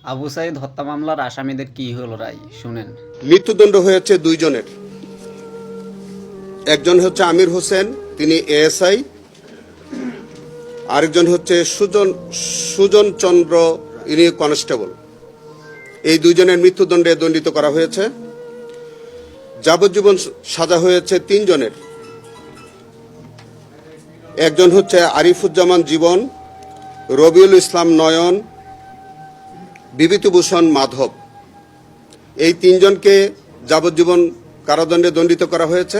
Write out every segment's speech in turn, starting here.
আবু সাইদ হত্যা মামলার আসামিদের কি হলো রায় শুনেন। মৃত্যুদণ্ড হয়েছে দুইজনের। একজন হচ্ছে আমির হোসেন, তিনি এএসআই। আরেকজন হচ্ছে সুজন চন্দ্র, ইনি কনস্টেবল। এই দুইজনের মৃত্যুদণ্ডে দণ্ডিত করা হয়েছে। যাবজ্জীবন সাজা হয়েছে তিনজনের। একজন হচ্ছে আরিফুজ্জামান জীবন, রবিউল ইসলাম নয়ন, বিভূতিভূষণ মাধব। এই তিনজনকে যাবজ্জীবন কারাদণ্ডে দণ্ডিত করা হয়েছে।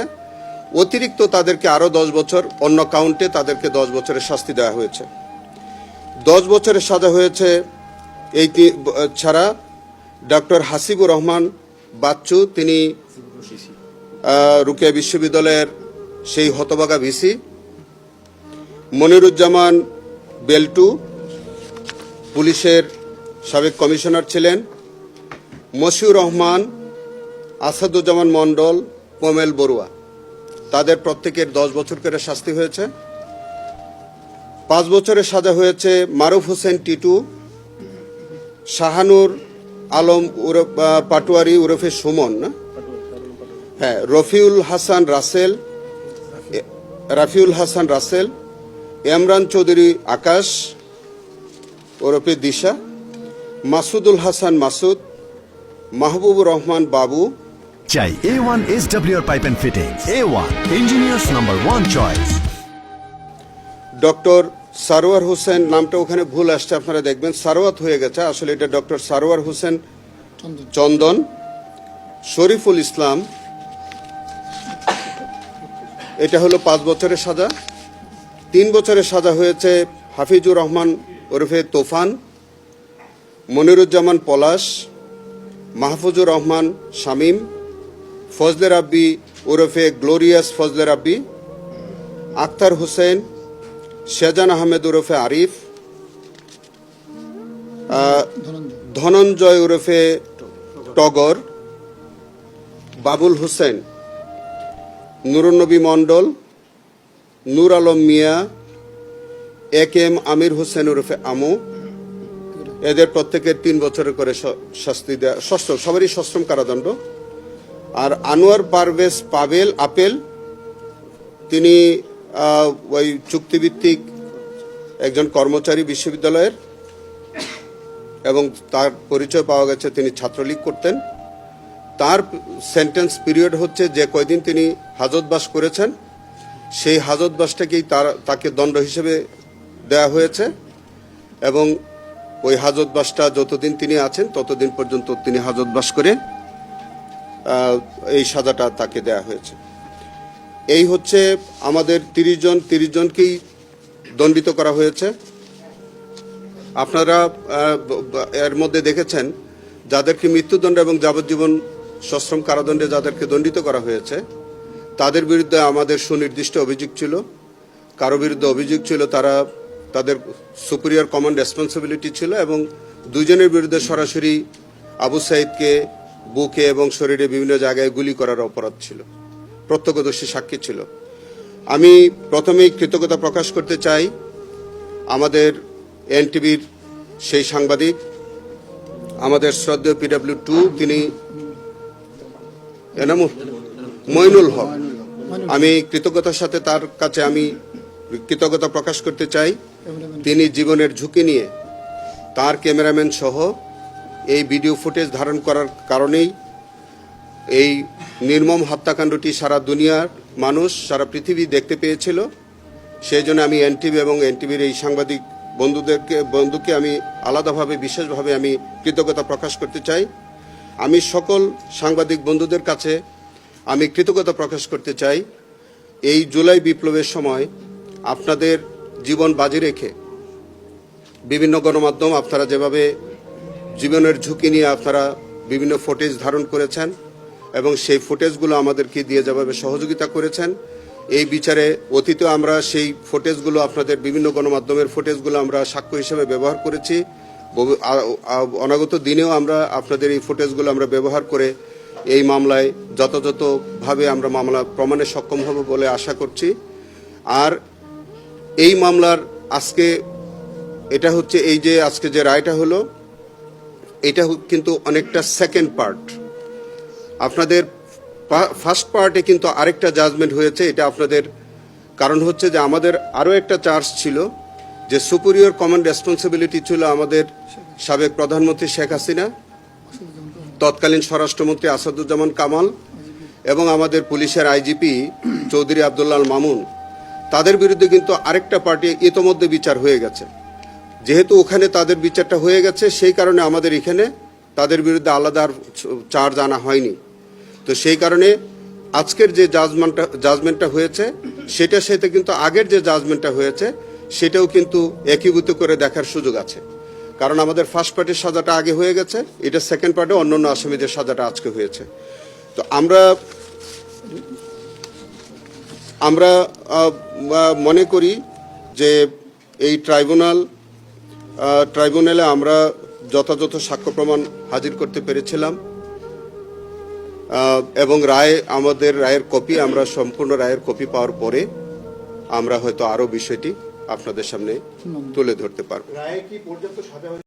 অতিরিক্ত তাদেরকে আরও 10 বছর, অন্য কাউন্টে তাদেরকে 10 বছরের শাস্তি দেওয়া হয়েছে। 10 বছরের সাজা হয়েছে এই ছাড়া ডক্টর হাসিবুর রহমান বাচ্চু, তিনি রুকেয়া বিশ্ববিদ্যালয়ের সেই হতভাগা ভিসি। মনিরুজ্জামান বেল্টু পুলিশের সাবেক কমিশনার ছিলেন। মশিউর রহমান, আসাদুজ্জামান মণ্ডল, পমেল বড়ুয়া, তাদের প্রত্যেকের 10 বছর করে শাস্তি হয়েছে। 5 বছরের সাজা হয়েছে মারুফ হোসেন টিটু, শাহানুর আলম পাটোয়ারি ওরফে সুমন, হ্যাঁ, রাফিউল হাসান রাসেল, ইমরান চৌধুরী আকাশ ওরফে দিশা, মাসুদুল হাসান মাসুদ, মাহবুবুর রহমান বাবু। চাই A1 SWR Pipe and Fittings. A1 Engineers number 1 choice. Doctor Sarwar Hossain, নামটা ওখানে ভুল আসছে, আপনারা দেখবেন সারোয়াত হয়ে গেছে, আসলে এটা ডক্টর সারোয়ার হোসেন চন্দন। শরীফুল ইসলাম, এটা হলো 5 বছরের সাজা। 3 বছরের সাজা হয়েছে হাফিজুর রহমান ওরফে তোফান, মনিরুজ্জামান পলাশ, মাহফুজুর রহমান শামীম, ফজলে রাব্বি ওরফে গ্লোরিয়াস ফজলে রাব্বি, আক্তার হোসেন, শেজান আহমেদ ওরফে আরিফ, ধনঞ্জয় ওরফে টগর, বাবুল হোসেন, নুরুন্নবী মণ্ডল, নূর আলম মিয়া, AK-M আমির হোসেন ওরফে আমু। এদের প্রত্যেকের 3 বছরের করে শাস্তি দেওয়া, সবারই সশ্রম কারাদণ্ড। আর আনোয়ার পারভেজ আপেল, তিনি ওই চুক্তিভিত্তিক একজন কর্মচারী বিশ্ববিদ্যালয়ের, এবং তার পরিচয় পাওয়া গেছে তিনি ছাত্রলীগ করতেন। তার সেন্টেন্স পিরিয়ড হচ্ছে যে কয়দিন তিনি হাজতবাস করেছেন, সেই হাজতবাসটাকেই তাকে দণ্ড হিসেবে দেওয়া হয়েছে, এবং ওই হাজতবাসটা যতদিন তিনি আছেন ততদিন পর্যন্ত তিনি হাজতবাস করে এই সাজাটা তাকে দেয়া হয়েছে। এই হচ্ছে আমাদের 30 জনকেই দণ্ডিত করা হয়েছে। আপনারা এর মধ্যে দেখেছেন যাদেরকে মৃত্যুদণ্ড এবং যাবজ্জীবন সশ্রম কারাদণ্ডে যাদেরকে দণ্ডিত করা হয়েছে, তাদের বিরুদ্ধে আমাদের সুনির্দিষ্ট অভিযোগ ছিল। কারো বিরুদ্ধে অভিযোগ ছিল তাদের সুপিরিয়র কমন রেসপন্সিবিলিটি ছিল, এবং 2 জনের বিরুদ্ধে সরাসরি আবু সাইদকে বুকে এবং শরীরে বিভিন্ন জায়গায় গুলি করার অপরাধ ছিল, প্রত্যক্ষদর্শী সাক্ষী ছিল। আমি প্রথমেই কৃতজ্ঞতা প্রকাশ করতে চাই আমাদের এনটিভির সেই সাংবাদিক, আমাদের শ্রদ্ধেয় PW2, তিনি মইনুল হক। আমি কৃতজ্ঞতার সাথে তার কাছে আমি কৃতজ্ঞতা প্রকাশ করতে চাই। তিনি জীবনের ঝুঁকি নিয়ে তার ক্যামেরাম্যান সহ এই ভিডিও ফুটেজ ধারণ করার কারণেই এই নির্মম হত্যাকাণ্ডটি সারা দুনিয়ার মানুষ, সারা পৃথিবী দেখতে পেয়েছিল। সেই জন্য আমি এনটিভি এবং এনটিভির এই সাংবাদিক বন্ধুকে আমি আলাদাভাবে, বিশেষভাবে আমি কৃতজ্ঞতা প্রকাশ করতে চাই। আমি সকল সাংবাদিক বন্ধুদের কাছে আমি কৃতজ্ঞতা প্রকাশ করতে চাই। এই জুলাই বিপ্লবের সময় আপনাদের জীবন বাজি রেখে বিভিন্ন গণমাধ্যম আপনারা যেভাবে জীবনের ঝুঁকি নিয়ে আপনারা বিভিন্ন ফুটেজ ধারণ করেছেন, এবং সেই ফুটেজগুলো আমাদেরকে দিয়ে যেভাবে সহযোগিতা করেছেন, এই বিচারে অতীতে আমরা সেই ফুটেজগুলো, আপনাদের বিভিন্ন গণমাধ্যমের ফুটেজগুলো আমরা সাক্ষ্য হিসেবে ব্যবহার করেছি। অনাগত দিনেও আমরা আপনাদের এই ফুটেজগুলো আমরা ব্যবহার করে এই মামলায় যথাযথভাবে আমরা মামলা প্রমাণে সক্ষম হব বলে আশা করছি। আর এই মামলার আজকে এটা হচ্ছে, এই যে আজকে যে রায়টা হলো, এটা কিন্তু অনেকটা সেকেন্ড পার্ট। আপনাদের ফার্স্ট পার্টে কিন্তু আরেকটা জাজমেন্ট হয়েছে, এটা আপনাদের কারণ হচ্ছে যে আমাদের আরও একটা চার্জ ছিল যে সুপিরিয়র কমন রেসপন্সিবিলিটি ছিল আমাদের সাবেক প্রধানমন্ত্রী শেখ হাসিনা, তৎকালীন স্বরাষ্ট্রমন্ত্রী আসাদুজ্জামান কামাল এবং আমাদের পুলিশের আইজিপি চৌধুরী আব্দুল্লাহ আল মামুন। তাদের বিরুদ্ধে কিন্তু আরেকটা পার্টি ইতোমধ্যে বিচার হয়ে গেছে। যেহেতু ওখানে তাদের বিচারটা হয়ে গেছে, সেই কারণে আমাদের এখানে তাদের বিরুদ্ধে আলাদা চার্জ আনা হয়নি। তো সেই কারণে আজকের যে জাজমেন্টটা হয়েছে সেটার সাথে কিন্তু আগের যে জাজমেন্টটা হয়েছে সেটাও কিন্তু একীভূত করে দেখার সুযোগ আছে। কারণ আমাদের ফার্স্ট পার্টির সাজাটা আগে হয়ে গেছে, এটা সেকেন্ড পার্টে অন্যান্য আসামিদের সাজাটা আজকে হয়েছে। তো আমরা মনে করি যে এই ট্রাইব্যুনালে আমরা যথাযথ সাক্ষ্য প্রমাণ হাজির করতে পেরেছিলাম এবং আমাদের রায়ের কপি, আমরা সম্পূর্ণ রায়ের কপি পাওয়ার পরে আমরা হয়তো আরো বিষয়টি আপনাদের সামনে তুলে ধরতে পারব।